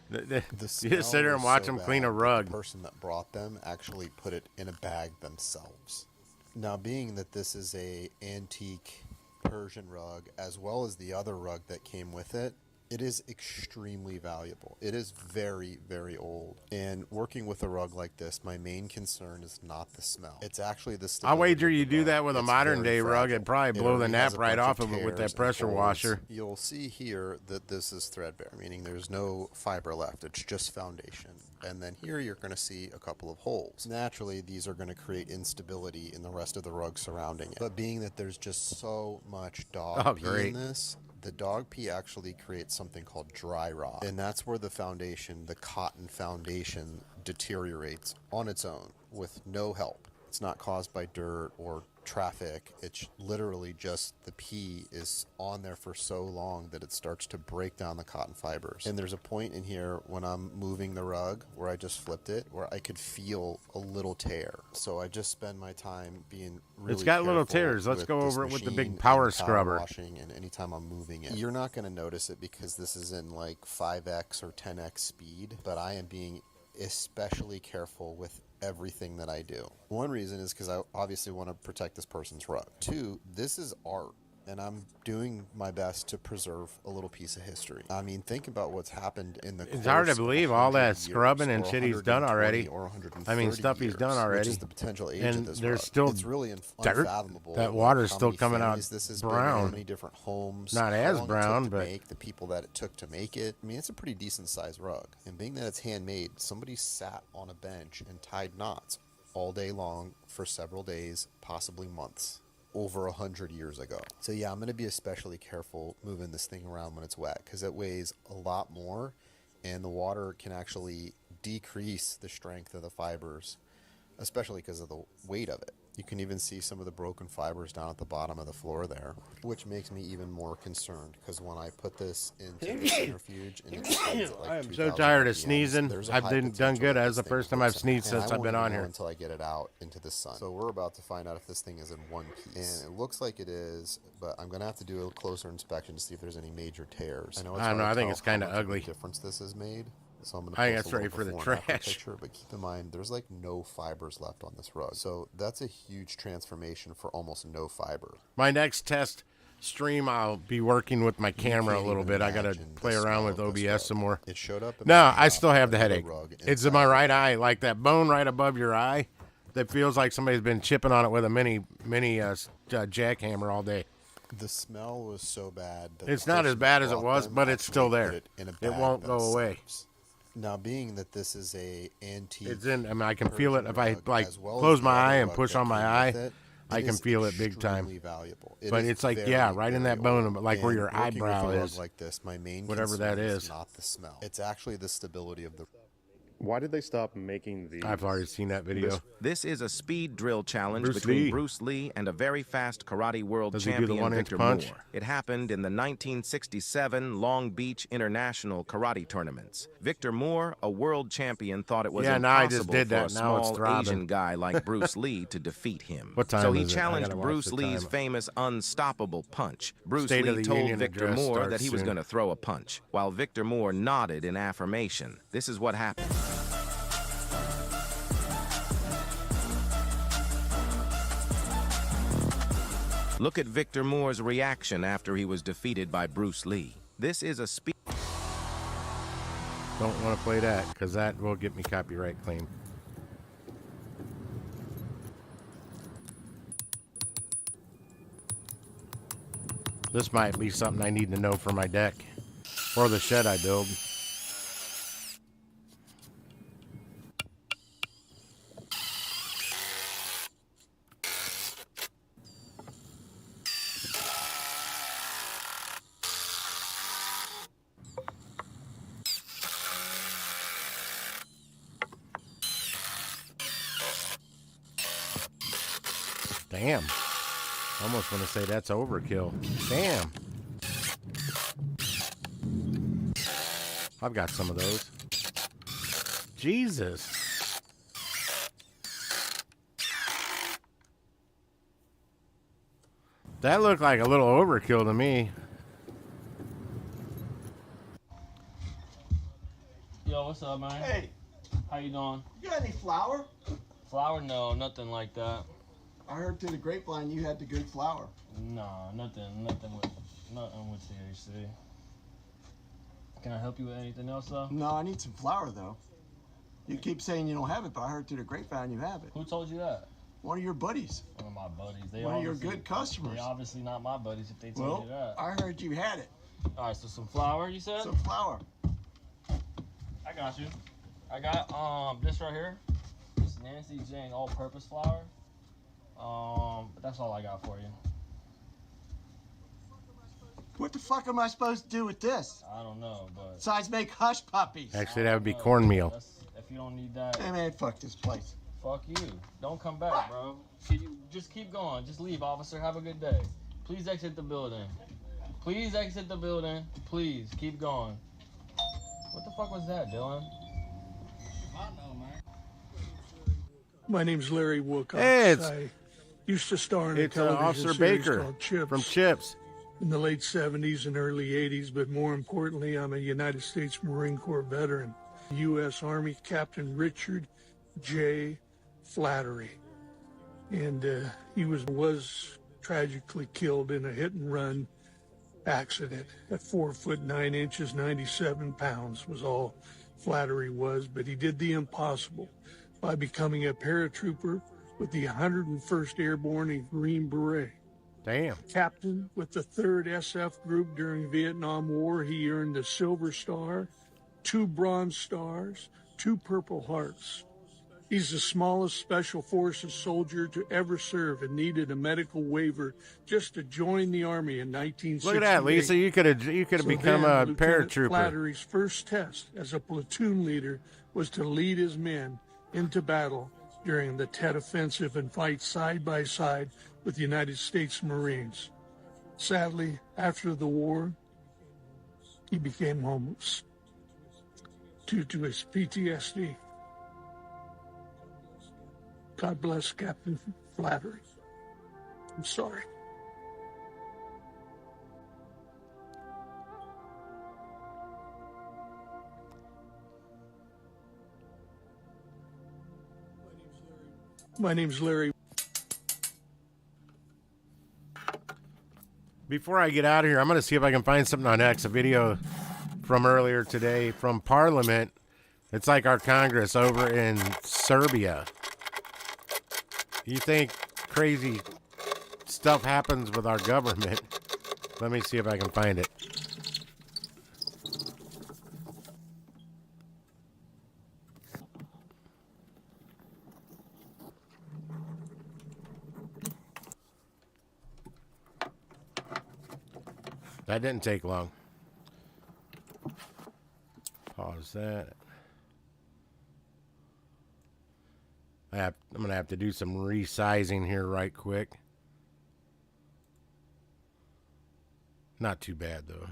The You just smell sit there and was watch so them clean a bad that rug. The person that brought them actually put it in a bag themselves. Now, being that this is a antique Persian rug, as well as the other rug that came with it, it is extremely valuable. It is very, very old. And working with a rug like this, my main concern is not the smell. It's actually the I'll stability wager of the you do rug. that with a It's modern very day rug, fragile. it'd probably It blow the already has nap a right bunch off of it with tears that and pressure folds. washer. You'll see here that this is threadbare, meaning there's no fiber left. It's just foundation. And then here you're going to see a couple of holes. Naturally, these are going to create instability in the rest of the rug surrounding it. But being that there's just so much dog pee great. in this, the dog pee actually creates something called dry rot. And that's where the foundation, the cotton foundation, deteriorates on its own with no help. It's not caused by dirt or traffic. It's literally just the pee is on there for so long that it starts to break down the cotton fibers. And there's a point in here when I'm moving the rug where I just flipped it where I could feel a little tear. So I just spend my time being really It's got little careful tears. Let's with go this over it with the machine big power and scrubber. washing, and anytime I'm moving it. You're not going to notice it because this is in like 5x or 10x speed, but I am being especially careful with everything that I do. One reason is because I obviously want to protect this person's rug. Two, this is art, and I'm doing my best to preserve a little piece of history. I mean, think about what's happened in the It's hard to course of believe all 100 that scrubbing years, and or shit he's done 120 already. or 130 I mean, stuff he's done years, already. which is the potential age And of this there's rug. still It's really dirt. unfathomable. That water's how still many coming out families this has been in, brown. how many different homes, Not how as long it brown, took to but make, the people that it took to make it. I mean, it's a pretty decent sized rug. And being that it's handmade, somebody sat on a bench and tied knots all day long for several days, possibly months, over 100 years ago. So yeah, I'm going to be especially careful moving this thing around when it's wet because it weighs a lot more and the water can actually decrease the strength of the fibers, especially because of the weight of it. You can even see some of the broken fibers down at the bottom of the floor there, which makes me even more concerned because when I put this into the centrifuge and it spins at like I am so 2,000 tired of RPMs, sneezing. there's a I've high done potential good. that That's the this thing first time will I've burst. sneezed And since I I've been won't on even know here. until I get it out into the sun. So we're about to find out if this thing is in one piece. And it looks like it is, but I'm going to have to do a closer inspection to see if there's any major tears. I don't hard know, to I think tell it's kinda how much of a ugly. difference this has made. So I'm going I think post that's a little ready for the before and after trash. picture, but keep in mind there's like no fibers left on this rug. So that's a huge transformation for almost no fiber. My next test stream, I'll be working with my camera a can't little even bit. I got to imagine the play around smell with of this OBS rug. some more. It showed up in No, my I shop still have with the another headache. rug It's in my right eye, like that bone right above your eye that feels like somebody's been chipping on it with a mini jackhammer all day. The smell was so bad that It's the not as person bad that as it brought was, them but it's still actually there. put it in a It bag won't go away. themselves. Now, being that this is a antique, It's in. I mean, I can feel it if I Persian like rug, as well as close the my other eye and rug push that on my came eye. with it, I can is feel it big time. extremely valuable. It But is it's like, very, yeah, right in very that bone, old. like where And your working with a eyebrow rug is. like this, my main Whatever concern that is. not the smell. It's actually the stability of the. Why did they stop making these? I've already seen that video. This is a speed drill challenge Bruce between Lee. Bruce Lee and a very fast karate world Does he do the champion one-inch Victor punch? Moore. It happened in the 1967 Long Beach International Karate Tournaments. Victor Moore, a world champion, thought it was Yeah, now I just impossible did for a that. Now it's small throbbing. Asian guy like Bruce Lee to defeat him. What time so he is it? I challenged gotta watch Bruce the Lee's time. famous unstoppable punch. Bruce State of Lee the told Union Victor address Moore starts that he was soon. going to throw a punch, while Victor Moore nodded in affirmation. This is what happened. Look at Victor Moore's reaction after he was defeated by Bruce Lee. This is a speed. Don't want to play that because that will get me copyright claim. This might be something I need to know for my deck or the shed I build. Damn. Almost want to say that's overkill. Damn. I've got some of those. Jesus. That looked like a little overkill to me. what's up, man? Hey. How you doing? You got any flour? Flour? No, nothing like that. I heard through the grapevine you had the good flour. No, nothing with THC. Can I help you with anything else, though? No, I need some flour, though. You keep saying you don't have it, but I heard through the grapevine you have it. Who told you that? One of your buddies. One of my buddies. One of your good customers. They're obviously not my buddies if they told you that. I heard you had it. All right, so some flour, you said? Some flour. I got you. I got this right here. This Nancy Jane all-purpose flour. But that's all I got for you. What the fuck am I supposed to do with this? I don't know, but... Besides make hush puppies. Actually, that would be cornmeal. If you don't need that... Hey, man, fuck this place. Fuck you. Don't come back, bro. Just keep going. Just leave, officer. Have a good day. Please exit the building. Please exit the building. Please, keep going. What the fuck was that, Dylan? My name's Larry Wilcox. Hey, I used to star in a it's television Officer series Baker called Chips from Chips. in the late 70s and early 80s, but more importantly, I'm a United States Marine Corps veteran. U.S. Army Captain Richard J. Flattery. And he was tragically killed in a hit-and-run accident at 4 foot 9 inches, 97 pounds was all Flattery was, but he did the impossible by becoming a paratrooper with the 101st Airborne and Green Beret. Damn. Captain with the 3rd SF Group during the Vietnam War, he earned the Silver Star, 2 Bronze Stars, 2 Purple Hearts. He's the smallest Special Forces soldier to ever serve and needed a medical waiver just to join the Army in 1968. Look at that, Lisa. You could have become a Lieutenant paratrooper. Flattery's first test as a platoon leader was to lead his men into battle during the Tet Offensive and fight side by side with the United States Marines. Sadly, after the war, he became homeless due to his PTSD. God bless Captain Flattery. I'm sorry. My name's Larry. Before I get out of here, I'm going to see if I can find something on X, a video from earlier today from Parliament. It's like our Congress over in Serbia. You think crazy stuff happens with our government? Let me see if I can find it. That didn't take long. Pause that. I'm going to have to do some resizing here right quick. Not too bad, though.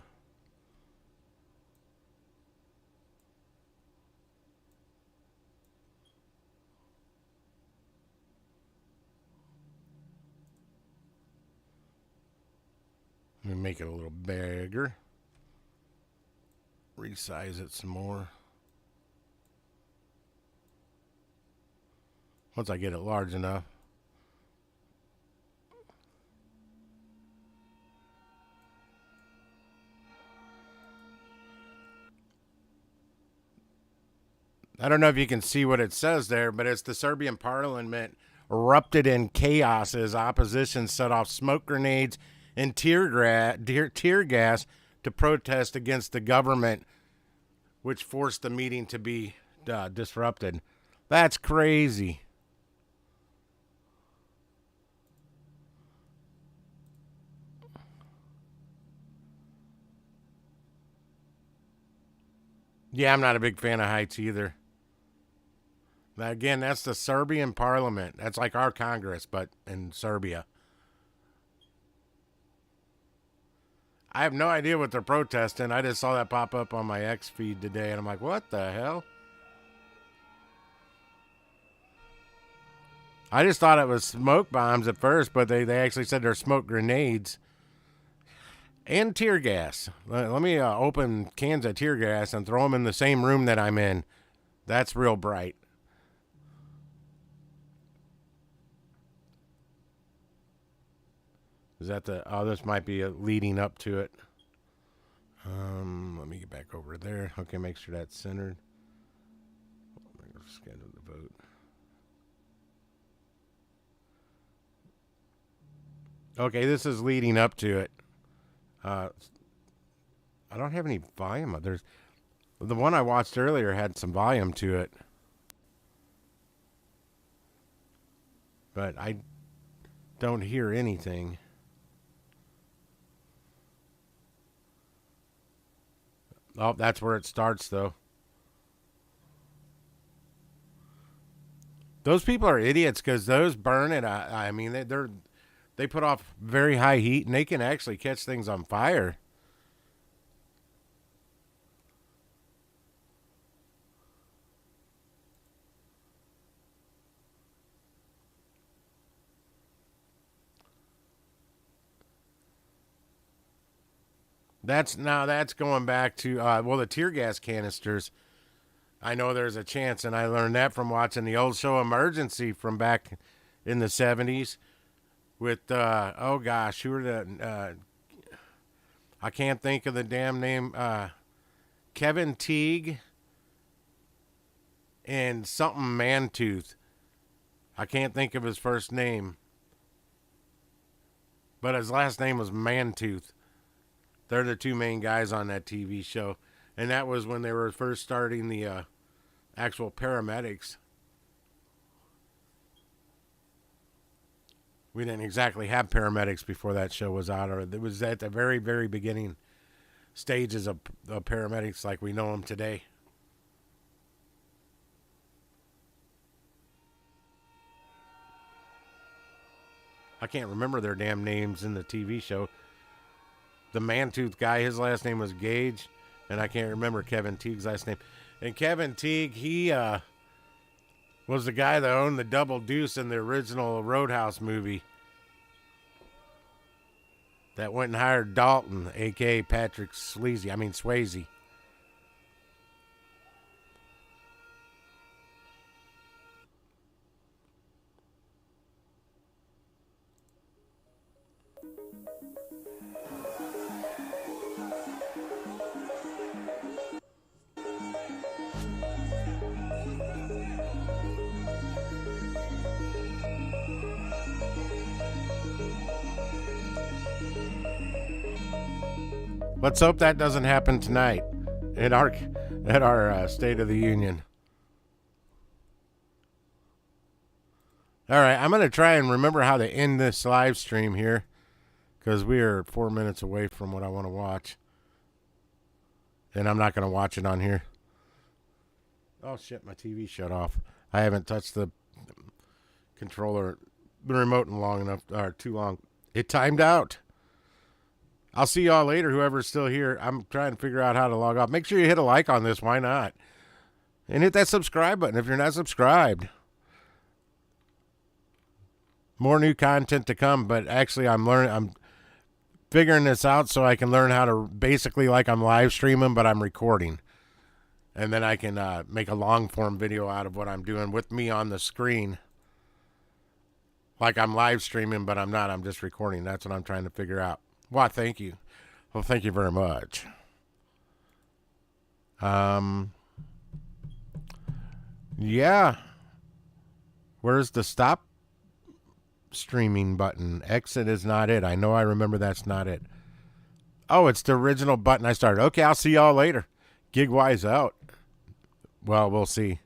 Let me make it a little bigger. Resize it some more. Once I get it large enough. I don't know if you can see what it says there, but it's the Serbian parliament erupted in chaos as opposition set off smoke grenades and tear gas to protest against the government, which forced the meeting to be disrupted. That's crazy. Yeah, I'm not a big fan of heights either. Now, again, that's the Serbian parliament. That's like our Congress, but in Serbia. I have no idea what they're protesting. I just saw that pop up on my X feed today, and I'm like, what the hell? I just thought it was smoke bombs at first, but they actually said they're smoke grenades. And tear gas. Let me open cans of tear gas and throw them in the same room that I'm in. That's real bright. Is that the... Oh, this might be leading up to it. Let me get back over there. Okay, make sure that's centered. Schedule the vote. Okay, this is leading up to it. I don't have any volume. There's the one I watched earlier had some volume to it, but I don't hear anything. Oh, that's where it starts, though. Those people are idiots because those burn it. I mean, they put off very high heat and they can actually catch things on fire. That's going back to well, the tear gas canisters. I know there's a chance, and I learned that from watching the old show Emergency from back in the 70s with, oh gosh, who were the, I can't think of the damn name, Kevin Teague and something Mantooth. I can't think of his first name, but his last name was Mantooth. They're the two main guys on that TV show. And that was when they were first starting the actual paramedics. We didn't exactly have paramedics before that show was out. Or it was at the very, very beginning stages of paramedics like we know them today. I can't remember their damn names in the TV show. The Mantooth guy, his last name was Gage. And I can't remember Kevin Teague's last name. And Kevin Teague, he was the guy that owned the Double Deuce in the original Roadhouse movie. That went and hired Dalton, a.k.a. Patrick Swayze. Let's hope that doesn't happen tonight at our State of the Union. All right, I'm going to try and remember how to end this live stream here because we are 4 minutes away from what I want to watch. And I'm not going to watch it on here. Oh, shit, my TV shut off. I haven't touched the controller, the remote in long enough, or too long. It timed out. I'll see y'all later, whoever's still here. I'm trying to figure out how to log off. Make sure you hit a like on this. Why not? And hit that subscribe button if you're not subscribed. More new content to come, but actually I'm figuring this out so I can learn how to basically like I'm live streaming, but I'm recording. And then I can make a long form video out of what I'm doing with me on the screen. Like I'm live streaming, but I'm not. I'm just recording. That's what I'm trying to figure out. Why, thank you. Well, thank you very much. Yeah. Where's the stop streaming button? Exit is not it. I know I remember that's not it. Oh, it's the original button I started. Okay, I'll see y'all later. Gigwise out. Well, we'll see.